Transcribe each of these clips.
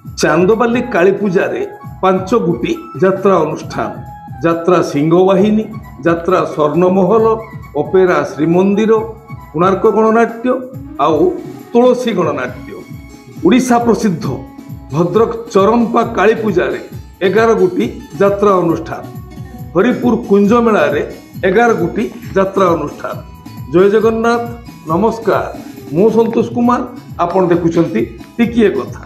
ଚାନ୍ଦବାଲି କାଳୀପୂଜାରେ 5 ଗୋଟି ଯାତ୍ରା ଅନୁଷ୍ଠାନ ଯାତ୍ରା ସିଂହବାହିନୀ, ଯାତ୍ରା ସ୍ୱର୍ଣ୍ଣମହଲ, ଅପେରା ଶ୍ରୀମନ୍ଦିର, କୋଣାର୍କ ଗଣନାଟ୍ୟ ଆଉ ତୁଳସୀ ଗଣନାଟ୍ୟ। ଓଡ଼ିଶା ପ୍ରସିଦ୍ଧ ଭଦ୍ରକ ଚରମ୍ପା କାଳୀପୂଜାରେ 11 ଗୋଟି ଯାତ୍ରା ଅନୁଷ୍ଠାନ, ହରିପୁର କୁଞ୍ଜମେଳାରେ 11 ଗୋଟି ଯାତ୍ରା ଅନୁଷ୍ଠାନ। ଜୟ ଜଗନ୍ନାଥ, ନମସ୍କାର। ମୁଁ ସନ୍ତୋଷ କୁମାର, ଆପଣ ଦେଖୁଛନ୍ତି ଟିକିଏ କଥା।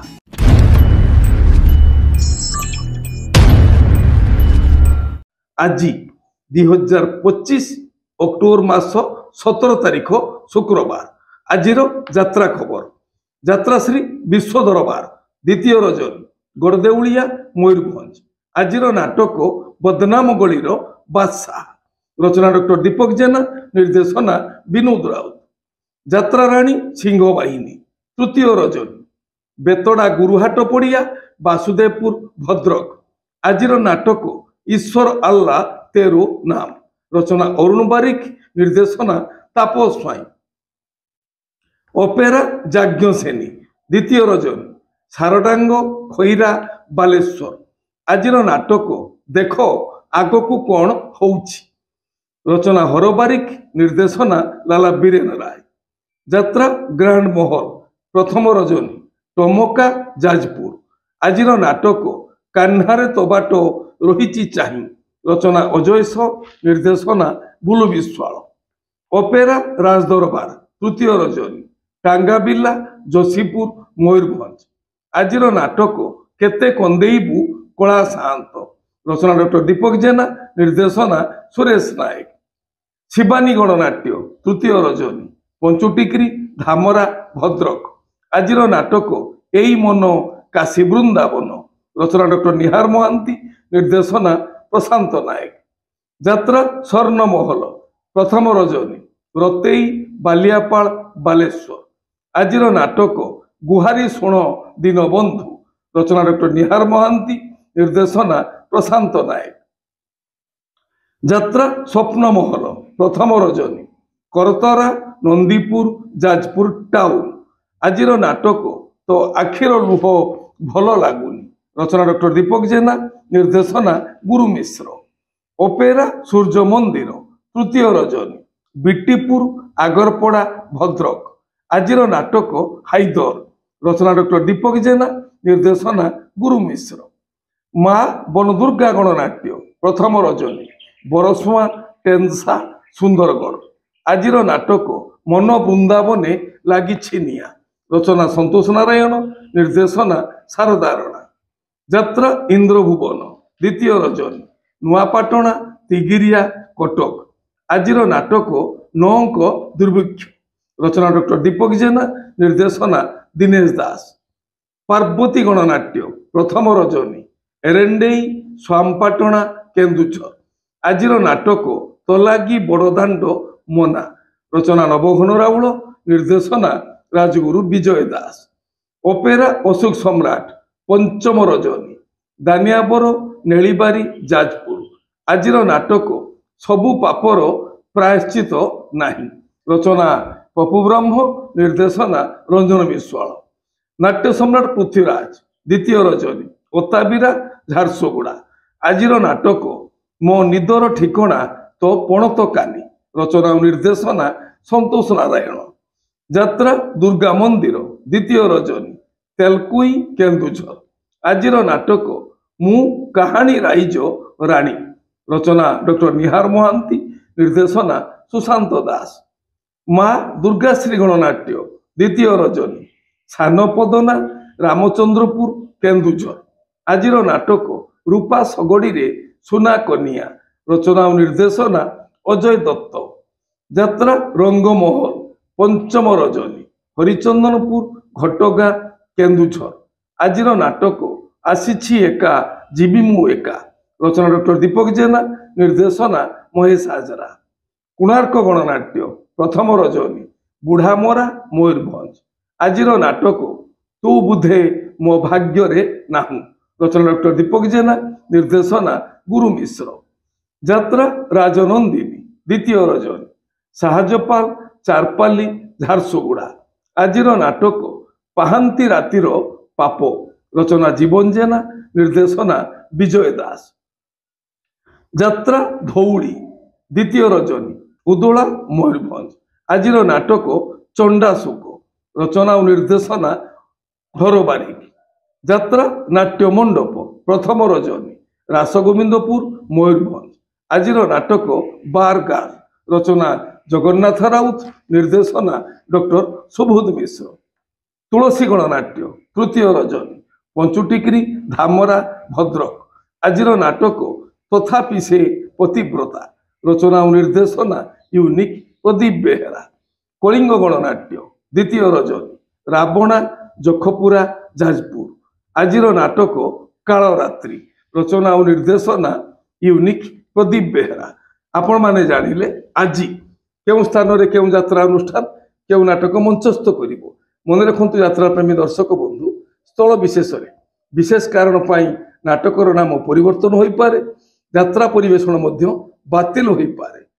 ଆଜି 2025 ଅକ୍ଟୋବର ମାସ 17 ତାରିଖ ଶୁକ୍ରବାର। ଆଜିର ଯାତ୍ରା ଖବର। ଯାତ୍ରାଶ୍ରୀ ବିଶ୍ୱ ଦରବାର ଦ୍ୱିତୀୟ ରଜନୀ, ଗଡ଼ଦେଉଳିଆ, ମୟୂରଭଞ୍ଜ। ଆଜିର ନାଟକ ବଦନାମ ଗଳିର ବାଦଶାହ। ରଚନା ଡକ୍ଟର ଦୀପକ ଜେନା, ନିର୍ଦ୍ଦେଶନା ବିନୋଦ ରାଉତ। ଯାତ୍ରାରାଣୀ ସିଂହବାହିନୀ। ତୃତୀୟ ରଜନୀ, ବେତଡ଼ା ଗୁରୁହାଟ ପଡ଼ିଆ, ବାସୁଦେବପୁର, ଭଦ୍ରକ। ଆଜିର ନାଟକ ଈଶ୍ୱର ଆଲ୍ଲା ତେରୋ ନାମ। ରଚନା ଅରୁଣ ବାରିକ, ନିର୍ଦ୍ଦେଶନା ତାପସ ସ୍ୱାଇଁ। ଅପେରା ଯାଜ୍ଞସେନୀ। ଦ୍ୱିତୀୟ ରଜନୀ, ସାରଡାଙ୍ଗ, ଖଇରା, ବାଲେଶ୍ୱର। ଆଜିର ନାଟକ ଦେଖ ଆଗକୁ କ'ଣ ହଉଛି। ରଚନା ହର ବାରିକ, ନିର୍ଦ୍ଦେଶନା ଲାଲା ବୀରେନ ରାୟ। ଯାତ୍ରା ଗ୍ରାଣ୍ଡ ମହଲ। ପ୍ରଥମ ରଜନୀ, ଟମକା, ଯାଜପୁର। ଆଜିର ନାଟକ କାହ୍ନାରେ ତୋ ବାଟ ରହିଛି ଚାହିଁ। ରଚନା ଅଜୟ ସ, ନିର୍ଦ୍ଦେଶନା ବୁଲୁ ବିଶ୍ୱାଳ। ଅପେରା ରାଜଦରବାର। ତୃତୀୟ ରଜନୀ, ଟାଙ୍ଗାବିଲା, ଯୋଶୀପୁର, ମୟୂରଭଞ୍ଜ। ଆଜିର ନାଟକ କେତେ କନ୍ଦେଇବୁ କଳା ସାଆନ୍ତ। ରଚନା ଡକ୍ଟର ଦୀପକ ଜେନା, ନିର୍ଦ୍ଦେଶନା ସୁରେଶ ନାୟକ। ଶିବାନୀ ଗଣନାଟ୍ୟ। ତୃତୀୟ ରଜନୀ, ପଞ୍ଚୁଟିକ୍ରି, ଧାମରା, ଭଦ୍ରକ। ଆଜିର ନାଟକ ଏଇ ମନ କାଶୀ ବୃନ୍ଦାବନ। ରଚନା ଡକ୍ଟର ନିହାର ମହାନ୍ତି, ନିର୍ଦ୍ଦେଶନା ପ୍ରଶାନ୍ତ ନାୟକ। ଯାତ୍ରା ସ୍ୱର୍ଣ୍ଣମହଲ। ପ୍ରଥମ ରଜନୀ, ରତେଇ, ବାଲିଆପାଳ, ବାଲେଶ୍ୱର। ଆଜିର ନାଟକ ଗୁହାରି ଶୁଣ ଦୀନବନ୍ଧୁ। ରଚନା ଡକ୍ଟର ନିହାର ମହାନ୍ତି, ନିର୍ଦ୍ଦେଶନା ପ୍ରଶାନ୍ତ ନାୟକ। ଯାତ୍ରା ସ୍ୱପ୍ନମହଲ। ପ୍ରଥମ ରଜନୀ, କରତରା, ନନ୍ଦୀପୁର, ଯାଜପୁର ଟାଉନ। ଆଜିର ନାଟକ ତ ଆଖିର ଲୁହ ଭଲ ଲାଗୁନି। ରଚନା ଡକ୍ଟର ଦୀପକ ଜେନା, ନିର୍ଦ୍ଦେଶନା ଗୁରୁ ମିଶ୍ର। ଅପେରା ସୂର୍ଯ୍ୟ ମନ୍ଦିର। ତୃତୀୟ ରଜନୀ, ବିଟିପୁର, ଆଗରପଡ଼ା, ଭଦ୍ରକ। ଆଜିର ନାଟକ ହାଇଦର। ରଚନା ଡକ୍ଟର ଦୀପକ ଜେନା, ନିର୍ଦ୍ଦେଶନା ଗୁରୁ ମିଶ୍ର। ମା ବନଦୁର୍ଗା ଗଣନାଟ୍ୟ। ପ୍ରଥମ ରଜନୀ, ବରସୁଆ, ଟେନ୍ସା, ସୁନ୍ଦରଗଡ଼। ଆଜିର ନାଟକ ମନ ବୃନ୍ଦାବନେ ଲାଗିଛି ନିଆଁ। ରଚନା ସନ୍ତୋଷ ନାରାୟଣ, ନିର୍ଦ୍ଦେଶନା ଶାରଦା ରଣା। ଯାତ୍ରା ଇନ୍ଦ୍ରଭୁବନ। ଦ୍ୱିତୀୟ ରଜନୀ, ନୂଆପାଟଣା, ତିଗିରିଆ, କଟକ। ଆଜିର ନାଟକ ନଅଙ୍କ ଦୁର୍ଭିକ୍ଷ। ରଚନା ଡକ୍ଟର ଦୀପକ ଜେନା, ନିର୍ଦ୍ଦେଶନା ଦିନେଶ ଦାସ। ପାର୍ବତୀ ଗଣନାଟ୍ୟ। ପ୍ରଥମ ରଜନୀ, ଏରେଣ୍ଡେଇ, ସ୍ୱାମପାଟଣା, କେନ୍ଦୁଝର। ଆଜିର ନାଟକ ତଲାଗି ବଡ଼ଦାଣ୍ଡ ମନା। ରଚନା ନବଘନ ରାଉଳ, ନିର୍ଦ୍ଦେଶନା ରାଜଗୁରୁ ବିଜୟ ଦାସ। ଅପେରା ଅଶୋକ ସମ୍ରାଟ। ପଞ୍ଚମ ରଜନୀ, ଦାନିଆବର, ନେଳିବାରି, ଯାଜପୁର। ଆଜିର ନାଟକ ସବୁ ପାପର ପ୍ରାୟଶ୍ଚିତ ନାହିଁ। ରଚନା ପପୁ ବ୍ରହ୍ମ, ନିର୍ଦ୍ଦେଶନା ରଞ୍ଜନ ବିଶ୍ୱାଳ। ନାଟ୍ୟ ସମ୍ରାଟ ପୃଥ୍ୱୀରାଜ। ଦ୍ୱିତୀୟ ରଜନୀ, ଓତାବିରା, ଝାରସୁଗୁଡ଼ା। ଆଜିର ନାଟକ ମୋ ନିଦର ଠିକଣା ତ ପଣତ କାନି। ରଚନା ଓ ନିର୍ଦ୍ଦେଶନା ସନ୍ତୋଷ ନାରାୟଣ। ଯାତ୍ରା ଦୁର୍ଗା ମନ୍ଦିର। ଦ୍ୱିତୀୟ ରଜନୀ, ତେଲକୁଇ, କେନ୍ଦୁଝର। ଆଜିର ନାଟକ ମୁଁ କାହାଣୀ ରାଇଜ ରାଣୀ। ରଚନା ଡକ୍ଟର ନିହାର ମହାନ୍ତି, ନିର୍ଦ୍ଦେଶନା ସୁଶାନ୍ତ ଦାସ। ମା ଦୁର୍ଗାଶ୍ରୀ ଗଣନାଟ୍ୟ। ଦ୍ୱିତୀୟ ରଜନୀ, ସାନପଦନା, ରାମଚନ୍ଦ୍ରପୁର, କେନ୍ଦୁଝର। ଆଜିର ନାଟକ ରୂପା ଶଗଡ଼ିରେ ସୁନା କନିଆ। ରଚନା ଓ ନିର୍ଦ୍ଦେଶନା ଅଜୟ ଦତ୍ତ। ଯାତ୍ରା ରଙ୍ଗମହଲ। ପଞ୍ଚମ ରଜନୀ, ହରିଚନ୍ଦନପୁର, ଘଟଗାଁ, କେନ୍ଦୁଝର। ଆଜିର ନାଟକ ଆସିଛି ଏକା ଯିବି ମୁଁ ଏକା। ରଚନା ଡକ୍ଟର ଦୀପକ ଜେନା, ନିର୍ଦ୍ଦେଶନା ମହେଶ ହାଜରା। କୋଣାର୍କ ଗଣନାଟ୍ୟ। ପ୍ରଥମ ରଜନୀ, ବୁଢ଼ାମରା, ମୟୂରଭଞ୍ଜ। ଆଜିର ନାଟକ ତୁ ବୁଧେ ମୋ ଭାଗ୍ୟରେ ନାହୁଁ। ରଚନା ଡକ୍ଟର ଦୀପକ ଜେନା, ନିର୍ଦ୍ଦେଶନା ଗୁରୁ ମିଶ୍ର। ଯାତ୍ରା ରାଜନନ୍ଦିନୀ। ଦ୍ୱିତୀୟ ରଜନୀ, ସାହାଜପାଲ, ଚାରପାଲି, ଝାରସୁଗୁଡ଼ା। ଆଜିର ନାଟକ ପାହାନ୍ତି ରାତିର ପାପ। রচনা জীবন জেনা, নির্দেশনা বিজয় দাস। যাত্রা ধৌଳି দ্বিতীয় রজনী, উদোলা ময়ূরভঞ্জ। আজির নাটক চণ্ডাଶୋକ, রচনা ও নির্দেশনা ঘর বারিক। যাত্রা নাট্য মণ্ডপ, প্রথম রজনী, রাসগোবিন্দপুর ময়ূরভঞ্জ। আজির নাটক বার গান, রচনা জগন্নাথ রাউত, নির্দেশনা ডক্টর সুবোধ মিশ্র। তুলসী গণনাট্য তৃতীয় রজনী, পঞ্চুটিক্রি ধামরা ভদ্রক। আজির নাটক তথাপি সে পতিব্রতা, রচনা ও নির্দেশনা ইউনিক প্রদীপ বেহেরা। কলিঙ্গ গণনাট্য দ্বিতীয় রজনী, রাবণা যক্ষপুরা যাজপুর। আজির নাটক কালরাত্রি, রচনা ও নির্দেশনা ইউনিক প্রদীপ বেহেরা। আপন মানে জানিলে আজি কেউ স্থাନରେ কেউ যাত্রা অনুষ্ঠান কেউ নাটক মঞ্চস্থ করিব। মনে রাখন্তু যাত্রাপ্রেমী দর্শক বন্ধু, স্থল বিশেষରେ বিশেষ কাରଣ ପାଇଁ ନାଟକର ନାମ ପରିବର୍ତ୍ତନ ହୋଇପାରେ, ଯାତ୍ରା ପରିବେଷଣ ମଧ୍ୟ ବାତିଲ ହୋଇପାରେ।